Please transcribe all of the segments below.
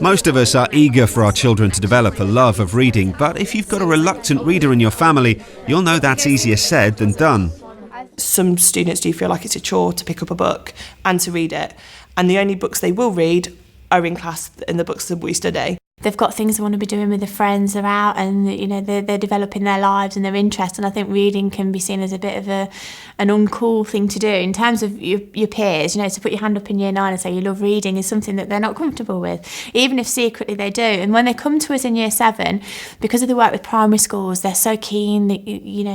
Most of us are eager for our children to develop a love of reading, but if you've got a reluctant reader in your family, you'll know that's easier said than done. Some students do feel like it's a chore to pick up a book and to read it, and the only books they will read are in class and the books that we study. They've got things they want to be doing with their friends, they're out and they're developing their lives and their interests, and I think reading can be seen as a bit of an uncool thing to do. In terms of your peers, to put your hand up in year 9 and say you love reading is something that they're not comfortable with, even if secretly they do. And when they come to us in year 7, because of the work with primary schools, they're so keen that,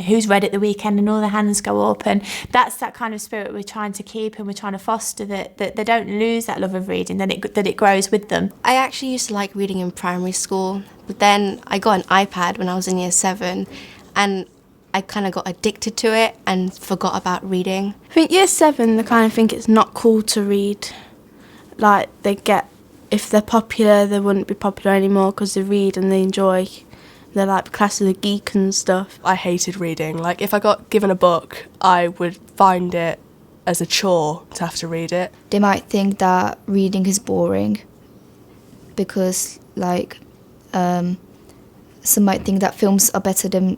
who's read at the weekend, and all their hands go up, and that's that kind of spirit we're trying to keep and we're trying to foster, that they don't lose that love of reading, that it grows with them. I actually used to like reading in primary school, but then I got an iPad when I was in year 7 and I kind of got addicted to it and forgot about reading. I think year 7 they kind of think it's not cool to read. Like if they're popular they wouldn't be popular anymore because they read and they enjoy. They're like class of the geek and stuff. I hated reading. Like if I got given a book, I would find it as a chore to have to read it. They might think that reading is boring because some might think that films are better than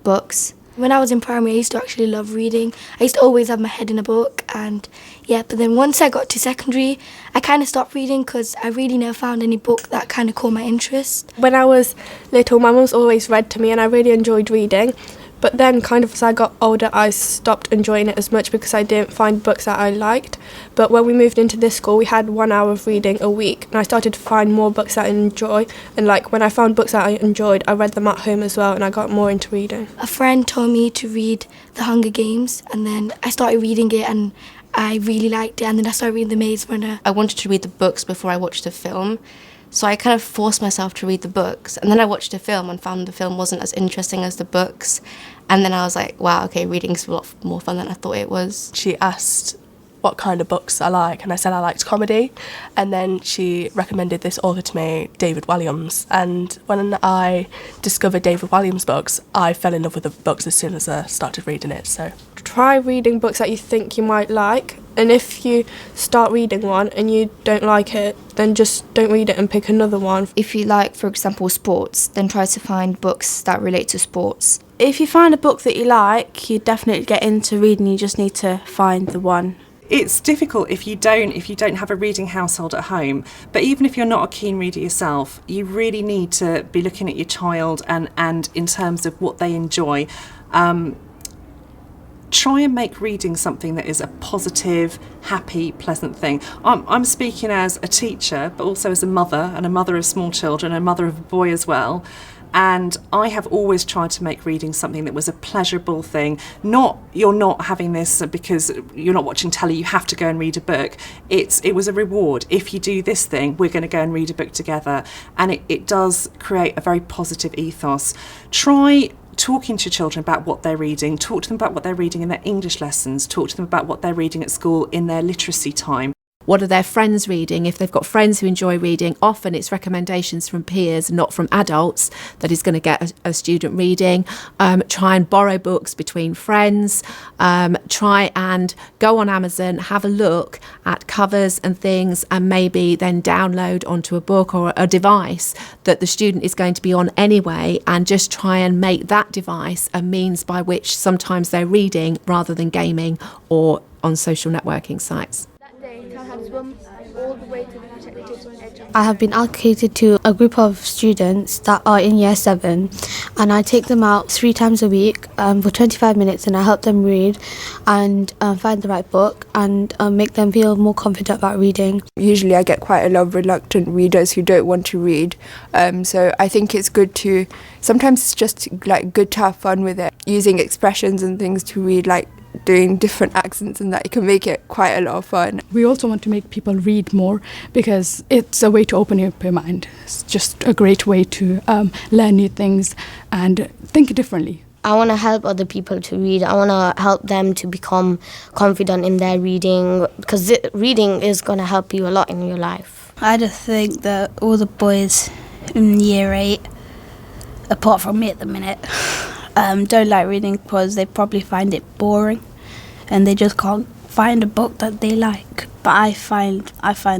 books. When I was in primary, I used to actually love reading. I used to always have my head in a book, and but then once I got to secondary, I kind of stopped reading because I really never found any book that kind of caught my interest. When I was little, my mum's always read to me and I really enjoyed reading. But then kind of as I got older, I stopped enjoying it as much because I didn't find books that I liked. But when we moved into this school, we had 1 hour of reading a week, and I started to find more books that I enjoy. And when I found books that I enjoyed, I read them at home as well, and I got more into reading. A friend told me to read The Hunger Games, and then I started reading it, and I really liked it. And then I started reading The Maze Runner. I wanted to read the books before I watched the film, so I kind of forced myself to read the books. And then I watched the film and found the film wasn't as interesting as the books. And then I was like, wow, okay, reading's a lot more fun than I thought it was. She asked what kind of books I like, and I said I liked comedy. And then she recommended this author to me, David Walliams. And when I discovered David Walliams' books, I fell in love with the books as soon as I started reading it. So try reading books that you think you might like, and if you start reading one and you don't like it, then just don't read it and pick another one. If you like, for example, sports, then try to find books that relate to sports. If you find a book that you like, you definitely get into reading, you just need to find the one. It's difficult if you don't have a reading household at home, but even if you're not a keen reader yourself, you really need to be looking at your child and in terms of what they enjoy. Try and make reading something that is a positive, happy, pleasant thing. I'm speaking as a teacher, but also as a mother, and a mother of small children, and a mother of a boy as well. And I have always tried to make reading something that was a pleasurable thing. You're not having this because you're not watching telly, you have to go and read a book. It was a reward. If you do this thing, we're going to go and read a book together. And it does create a very positive ethos. Try talking to children about what they're reading. Talk to them about what they're reading in their English lessons. Talk to them about what they're reading at school in their literacy time. What are their friends reading? If they've got friends who enjoy reading, often it's recommendations from peers, not from adults, that is going to get a student reading. Try and borrow books between friends. Try and go on Amazon, have a look at covers and things, and maybe then download onto a book or a device that the student is going to be on anyway, and just try and make that device a means by which sometimes they're reading rather than gaming or on social networking sites. I have been allocated to a group of students that are in year 7, and I take them out 3 times a week for 25 minutes, and I help them read and find the right book and make them feel more confident about reading. Usually I get quite a lot of reluctant readers who don't want to read, so I think it's good to, sometimes it's just good to have fun with it, using expressions and things to read, doing different accents, and that it can make it quite a lot of fun. We also want to make people read more because it's a way to open up your mind. It's just a great way to learn new things and think differently. I want to help other people to read. I want to help them to become confident in their reading, because reading is going to help you a lot in your life. I just think that all the boys in year 8, apart from me at the minute, don't like reading because they probably find it boring and they just can't find a book that they like. But I find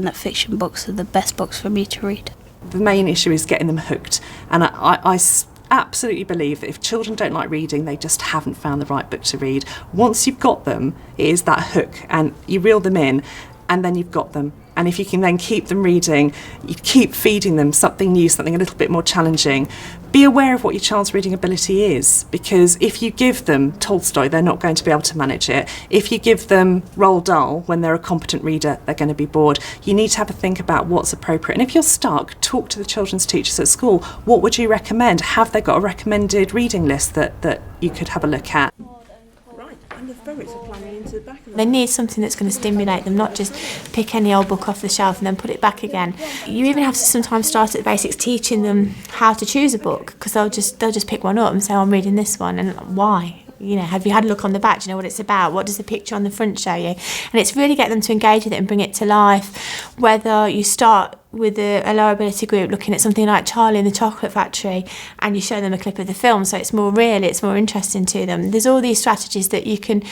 that fiction books are the best books for me to read. the main issue is getting them hooked. And I absolutely believe that if children don't like reading, they just haven't found the right book to read. Once you've got them, it is that hook, and you reel them in, and then you've got them. And if you can then keep them reading, you keep feeding them something new, something a little bit more challenging. Be aware of what your child's reading ability is, because if you give them Tolstoy, they're not going to be able to manage it. If you give them Roald Dahl when they're a competent reader, they're going to be bored. You need to have a think about what's appropriate. And if you're stuck, talk to the children's teachers at school. What would you recommend? Have they got a recommended reading list that you could have a look at? They need something that's going to stimulate them, not just pick any old book off the shelf and then put it back again. You even have to sometimes start at the basics, teaching them how to choose a book, because they'll just pick one up and say, I'm reading this one, and why? You know, have you had a look on the back? Do you know what it's about? What does the picture on the front show you? And it's really get them to engage with it and bring it to life. Whether you start with a lower ability group looking at something like Charlie and the Chocolate Factory, and you show them a clip of the film, so it's more real, it's more interesting to them. There's all these strategies that you can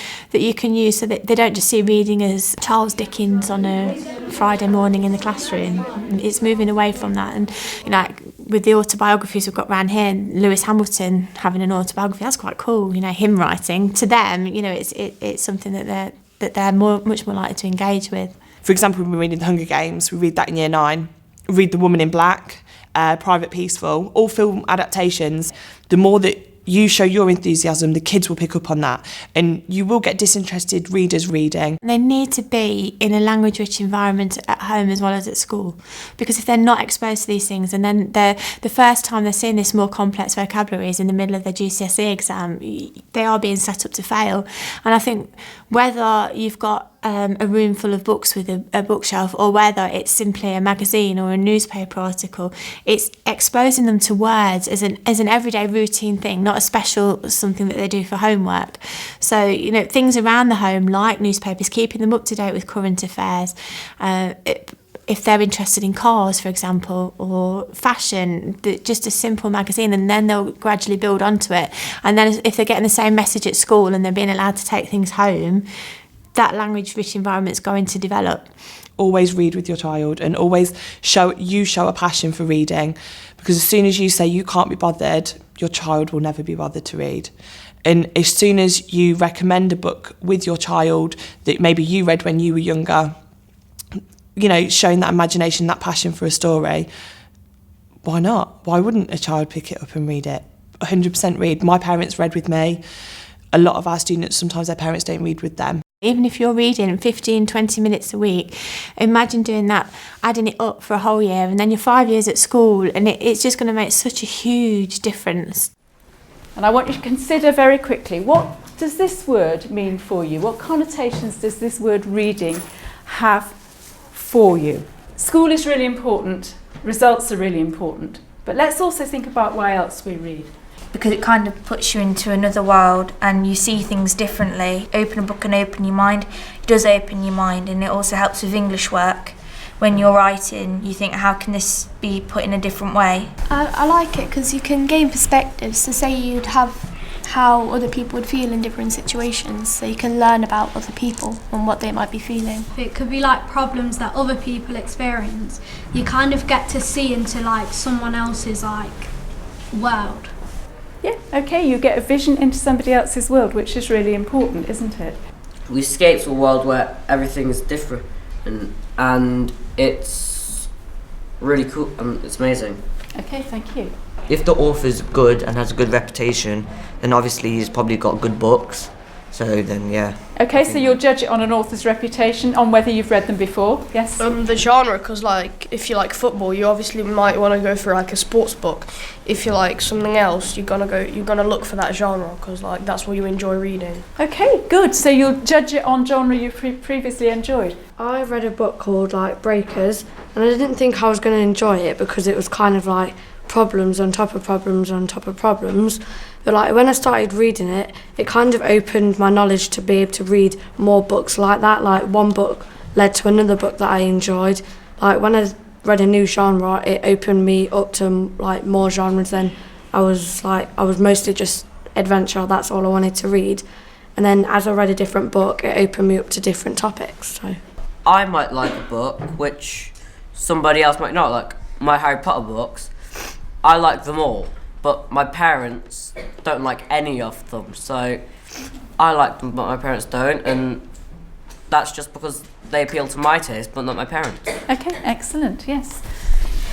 use so that they don't just see reading as Charles Dickens on a Friday morning in the classroom. It's moving away from that. And you know, with the autobiographies we've got around here, Lewis Hamilton having an autobiography, that's quite cool. You know, him writing, to them, you know, it's something that they're much more likely to engage with. For example, when we're reading The Hunger Games, we read that in Year 9. We read The Woman in Black, Private Peaceful, all film adaptations. The more that you show your enthusiasm, the kids will pick up on that, and you will get disinterested readers reading. They need to be in a language-rich environment at home as well as at school, because if they're not exposed to these things, and then the first time they're seeing this more complex vocabulary is in the middle of their GCSE exam, they are being set up to fail. And I think whether you've got a room full of books with a bookshelf, or whether it's simply a magazine or a newspaper article, it's exposing them to words as an everyday routine thing, not a special something that they do for homework. So, you know, things around the home like newspapers, keeping them up to date with current affairs. If they're interested in cars, for example, or fashion, just a simple magazine, and then they'll gradually build onto it. And then if they're getting the same message at school and they're being allowed to take things home, that language-rich environment's going to develop. Always read with your child, and always show a passion for reading, because as soon as you say you can't be bothered, your child will never be bothered to read. And as soon as you recommend a book with your child that maybe you read when you were younger, you know, showing that imagination, that passion for a story, why not? Why wouldn't a child pick it up and read it? 100% read. My parents read with me. A lot of our students, sometimes their parents don't read with them. Even if you're reading 15, 20 minutes a week, imagine doing that, adding it up for a whole year, and then you're 5 years at school, and it's just going to make such a huge difference. And I want you to consider very quickly, what does this word mean for you? What connotations does this word reading have for you? School is really important, results are really important, but let's also think about why else we read. Because it kind of puts you into another world and you see things differently. Open a book and open your mind. It does open your mind, and it also helps with English work. When you're writing, you think, how can this be put in a different way? I like it because you can gain perspectives. So say you'd have how other people would feel in different situations, so you can learn about other people and what they might be feeling. It could be like problems that other people experience. You kind of get to see into like someone else's like world. Yeah, okay, you get a vision into somebody else's world, which is really important, isn't it? We escape to a world where everything is different, and it's really cool, it's amazing. Okay, thank you. If the author's good and has a good reputation, then obviously he's probably got good books, so then yeah. Okay, so you'll judge it on an author's reputation, on whether you've read them before, yes? The genre, because like if you like football, you obviously might want to go for like a sports book. If you like something else, you're gonna look for that genre, because like that's what you enjoy reading. Okay, good. So you'll judge it on genre you previously enjoyed. I read a book called like Breakers, and I didn't think I was going to enjoy it because it was kind of like problems on top of problems on top of problems. But like when I started reading it, it kind of opened my knowledge to be able to read more books like that. Like one book led to another book that I enjoyed. Like when I read a new genre, it opened me up to like more genres than I was mostly just adventure. That's all I wanted to read. And then as I read a different book, it opened me up to different topics. So I might like a book which somebody else might not like. my Harry Potter books, I like them all, but my parents don't like any of them. So I like them, but my parents don't, and that's just because they appeal to my taste, but not my parents. Okay, excellent, yes.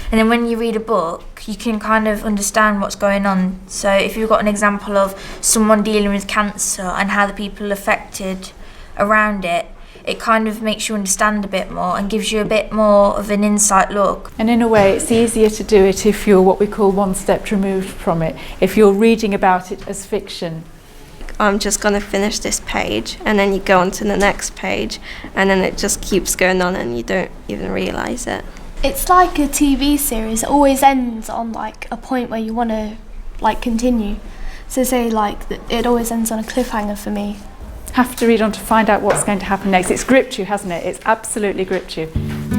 And then when you read a book, you can kind of understand what's going on. So if you've got an example of someone dealing with cancer and how the people affected around it, it kind of makes you understand a bit more and gives you a bit more of an insight look. And in a way, it's easier to do it if you're what we call one step removed from it. If you're reading about it as fiction. I'm just going to finish this page, and then you go on to the next page, and then it just keeps going on and you don't even realise it. It's like a TV series. It always ends on like a point where you want to like continue. So say like it always ends on a cliffhanger for me. Have to read on to find out what's going to happen next. It's gripped you, hasn't it? It's absolutely gripped you.